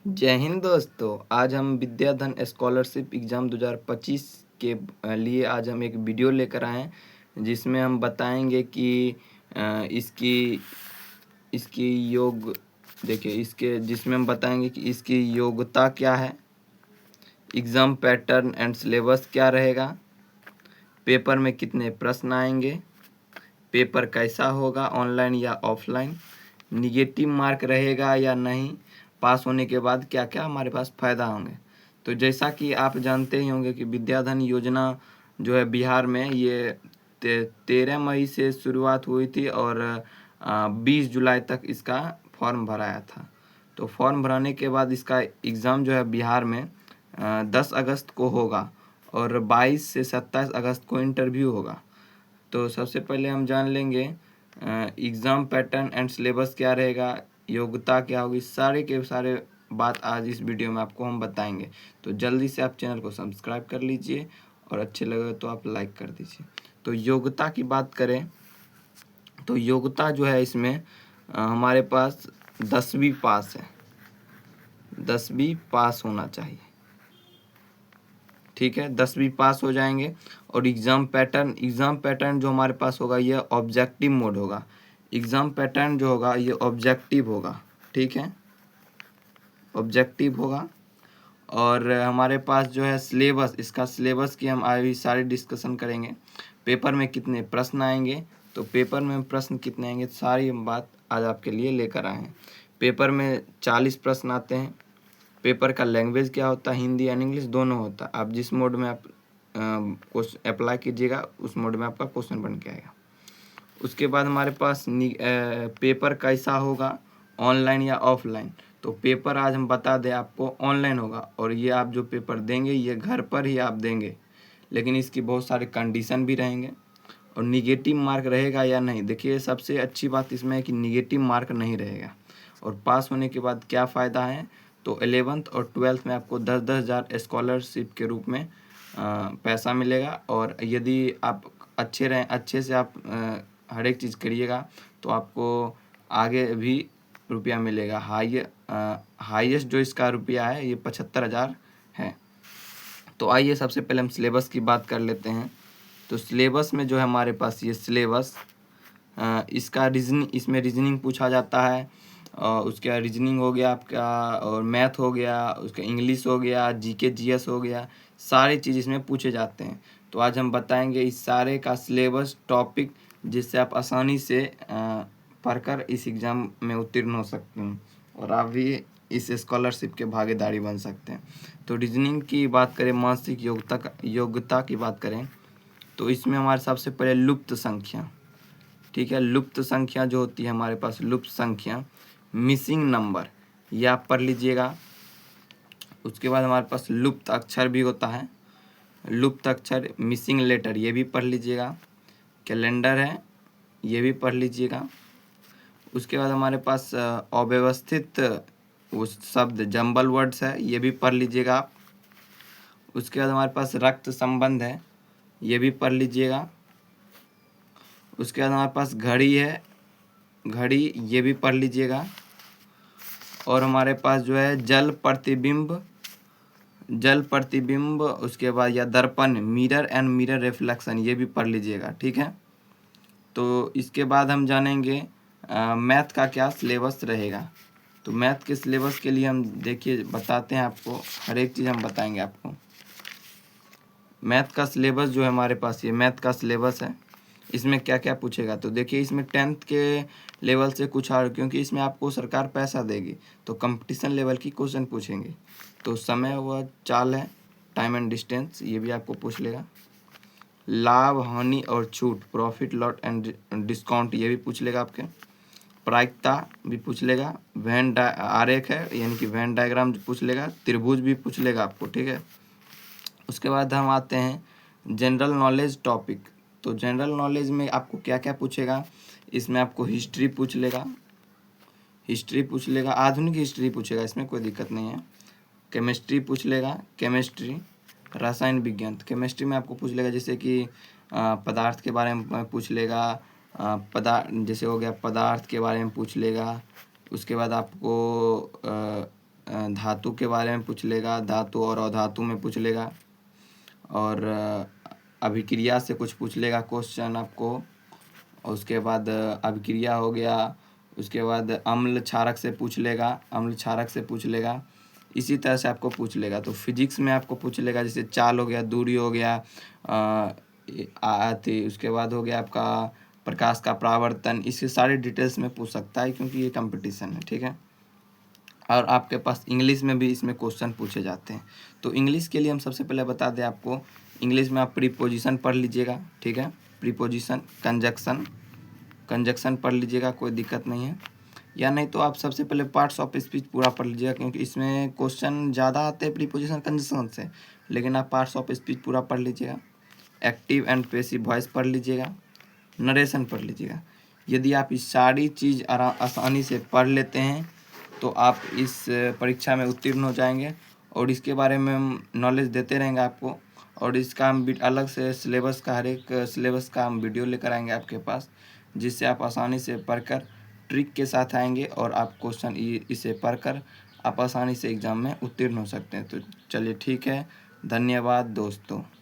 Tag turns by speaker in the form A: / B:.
A: जय हिंद दोस्तों। आज हम विद्याधन स्कॉलरशिप एग्ज़ाम 2025 के लिए आज हम एक वीडियो लेकर आए हैं, जिसमें हम बताएंगे कि इसकी इसकी योग देखिए इसके जिसमें हम बताएंगे कि इसकी योग्यता क्या है, एग्ज़ाम पैटर्न एंड सिलेबस क्या रहेगा, पेपर में कितने प्रश्न आएंगे, पेपर कैसा होगा, ऑनलाइन या ऑफलाइन, निगेटिव मार्क रहेगा या नहीं, पास होने के बाद क्या क्या हमारे पास फ़ायदा होंगे। तो जैसा कि आप जानते ही होंगे कि विद्याधन योजना जो है बिहार में ये 13 मई से शुरुआत हुई थी और 20 जुलाई तक इसका फॉर्म भराया था। तो फॉर्म भराने के बाद इसका एग्ज़ाम जो है बिहार में 10 अगस्त को होगा और 22 से 27 अगस्त को इंटरव्यू होगा। तो सबसे पहले हम जान लेंगे एग्ज़ाम पैटर्न एंड सिलेबस क्या रहेगा, योग्यता क्या होगी, सारे के सारे बात आज इस वीडियो में आपको हम बताएंगे। तो जल्दी से आप चैनल को सब्सक्राइब कर लीजिए और अच्छे लगे तो आप लाइक कर दीजिए। तो योग्यता की बात करें तो योग्यता जो है इसमें हमारे पास 10वीं पास है, 10वीं पास होना चाहिए। ठीक है, 10वीं पास हो जाएंगे। और एग्ज़ाम पैटर्न जो हमारे पास होगा ये ऑब्जेक्टिव मोड होगा। एग्ज़ाम पैटर्न जो होगा ये ऑब्जेक्टिव होगा। ठीक है, ऑब्जेक्टिव होगा। और हमारे पास जो है सिलेबस, इसका सिलेबस की हम अभी सारी डिस्कशन करेंगे। पेपर में कितने प्रश्न आएंगे, तो पेपर में प्रश्न कितने आएंगे सारी हम बात आज आपके लिए लेकर आए हैं। पेपर में 40 प्रश्न आते हैं। पेपर का लैंग्वेज क्या होता है, हिंदी एंड इंग्लिश दोनों होता है। आप जिस मोड में आप क्वेश्चन अप्लाई कीजिएगा उस मोड में आपका क्वेश्चन बन के आएगा। उसके बाद हमारे पास पेपर कैसा होगा, ऑनलाइन या ऑफलाइन। तो पेपर आज हम बता दें आपको ऑनलाइन होगा और ये आप जो पेपर देंगे ये घर पर ही आप देंगे, लेकिन इसकी बहुत सारे कंडीशन भी रहेंगे। और निगेटिव मार्क रहेगा या नहीं, देखिए सबसे अच्छी बात इसमें है कि निगेटिव मार्क नहीं रहेगा। और पास होने के बाद क्या फ़ायदा है, तो 11th और 12th में आपको 10-10 हज़ार स्कॉलरशिप के रूप में पैसा मिलेगा। और यदि आप अच्छे से आप हर एक चीज़ करिएगा तो आपको आगे भी रुपया मिलेगा। हाईएस्ट जो इसका रुपया है ये 75,000 है। तो आइए सबसे पहले हम सिलेबस की बात कर लेते हैं। तो सिलेबस में जो है हमारे पास ये सिलेबस इसमें रीजनिंग पूछा जाता है। और उसके बाद रीजनिंग हो गया आपका, और मैथ हो गया, उसका इंग्लिश हो गया, जीके जीएस हो गया, सारी चीज़ इसमें पूछे जाते हैं। तो आज हम बताएंगे इस सारे का सिलेबस टॉपिक, जिससे आप आसानी से पढ़कर इस एग्ज़ाम में उत्तीर्ण हो सकते हैं और आप भी इस स्कॉलरशिप के भागीदारी बन सकते हैं। तो रीजनिंग की बात करें, मानसिक योग्यता की बात करें, तो इसमें हमारे सबसे पहले लुप्त संख्या। ठीक है, लुप्त संख्या जो होती है हमारे पास, लुप्त संख्या मिसिंग नंबर, ये आप पढ़ लीजिएगा। उसके बाद हमारे पास लुप्त अक्षर भी होता है, लुप्त अक्षर मिसिंग लेटर, ये भी पढ़ लीजिएगा। कैलेंडर है, ये भी पढ़ लीजिएगा। उसके बाद हमारे पास अव्यवस्थित वो शब्द जंबल वर्ड्स है, ये भी पढ़ लीजिएगा आप। उसके बाद हमारे पास रक्त संबंध है, ये भी पढ़ लीजिएगा। उसके बाद हमारे पास घड़ी है, घड़ी, ये भी पढ़ लीजिएगा। और हमारे पास जो है जल प्रतिबिंब, उसके बाद या दर्पण, मिरर एंड मिरर रिफ्लेक्शन, ये भी पढ़ लीजिएगा। ठीक है, तो इसके बाद हम जानेंगे मैथ का क्या सिलेबस रहेगा। तो मैथ के सिलेबस के लिए हम देखिए बताते हैं आपको, हर एक चीज़ हम बताएंगे आपको। मैथ का सिलेबस जो है हमारे पास, ये मैथ का सिलेबस है। इसमें क्या क्या पूछेगा, तो देखिए इसमें 10th के लेवल से कुछ और, क्योंकि इसमें आपको सरकार पैसा देगी तो कंपटीशन लेवल की क्वेश्चन पूछेंगे। तो समय व चाल है, टाइम एंड डिस्टेंस, ये भी आपको पूछ लेगा। लाभ हानि और छूट, प्रॉफिट लॉस एंड डिस्काउंट, ये भी पूछ लेगा आपके। प्रायिकता भी पूछ लेगा। आरेख है यानी कि वेन डायग्राम पूछ लेगा। त्रिभुज भी पूछ लेगा आपको। ठीक है, उसके बाद हम आते हैं जनरल नॉलेज टॉपिक। तो जनरल नॉलेज में आपको क्या क्या पूछेगा, इसमें आपको हिस्ट्री पूछ लेगा, आधुनिक हिस्ट्री पूछेगा, इसमें कोई दिक्कत नहीं है। केमिस्ट्री पूछ लेगा, केमिस्ट्री, रसायन विज्ञान, केमिस्ट्री में आपको पूछ लेगा जैसे कि पदार्थ के बारे में पूछ लेगा, जैसे हो गया पदार्थ के बारे में पूछ लेगा। उसके बाद आपको धातु के बारे में पूछ लेगा, धातु और अधातु में पूछ लेगा, और अभिक्रिया से कुछ पूछ लेगा क्वेश्चन आपको। और उसके बाद अभिक्रिया हो गया, उसके बाद अम्ल क्षारक से पूछ लेगा, अम्ल क्षारक से पूछ लेगा, इसी तरह से आपको पूछ लेगा। तो फिजिक्स में आपको पूछ लेगा, जैसे चाल हो गया, दूरी हो गया, उसके बाद हो गया आपका प्रकाश का परावर्तन, इसके सारे डिटेल्स में पूछ सकता है, क्योंकि ये कंपटीशन है, ठीक है। और आपके पास इंग्लिश में भी इसमें क्वेश्चन पूछे जाते हैं। तो इंग्लिश के लिए हम सबसे पहले बता दें आपको, इंग्लिश में आप प्रीपोजिशन पढ़ लीजिएगा, ठीक है। प्रीपोजिशन, कंजक्शन पढ़ लीजिएगा, कोई दिक्कत नहीं है। या नहीं तो आप सबसे पहले पार्ट्स ऑफ स्पीच पूरा पढ़ लीजिएगा, क्योंकि इसमें क्वेश्चन ज़्यादा आते हैं प्रीपोजिशन कंजक्शन से, लेकिन आप पार्ट्स ऑफ स्पीच पूरा पढ़ लीजिएगा। एक्टिव एंड पैसिव वॉइस पढ़ लीजिएगा, नरेशन पढ़ लीजिएगा। यदि आप इस सारी चीज़ आसानी से पढ़ लेते हैं तो आप इस परीक्षा में उत्तीर्ण हो जाएंगे। और इसके बारे में हम नॉलेज देते रहेंगे आपको, और इसका हम अलग से सिलेबस का, हर एक सिलेबस का हम वीडियो लेकर आएंगे आपके पास, जिससे आप आसानी से पढ़कर ट्रिक के साथ आएंगे और आप क्वेश्चन इसे पढ़कर आप आसानी से एग्ज़ाम में उत्तीर्ण हो सकते हैं। तो चलिए ठीक है, धन्यवाद दोस्तों।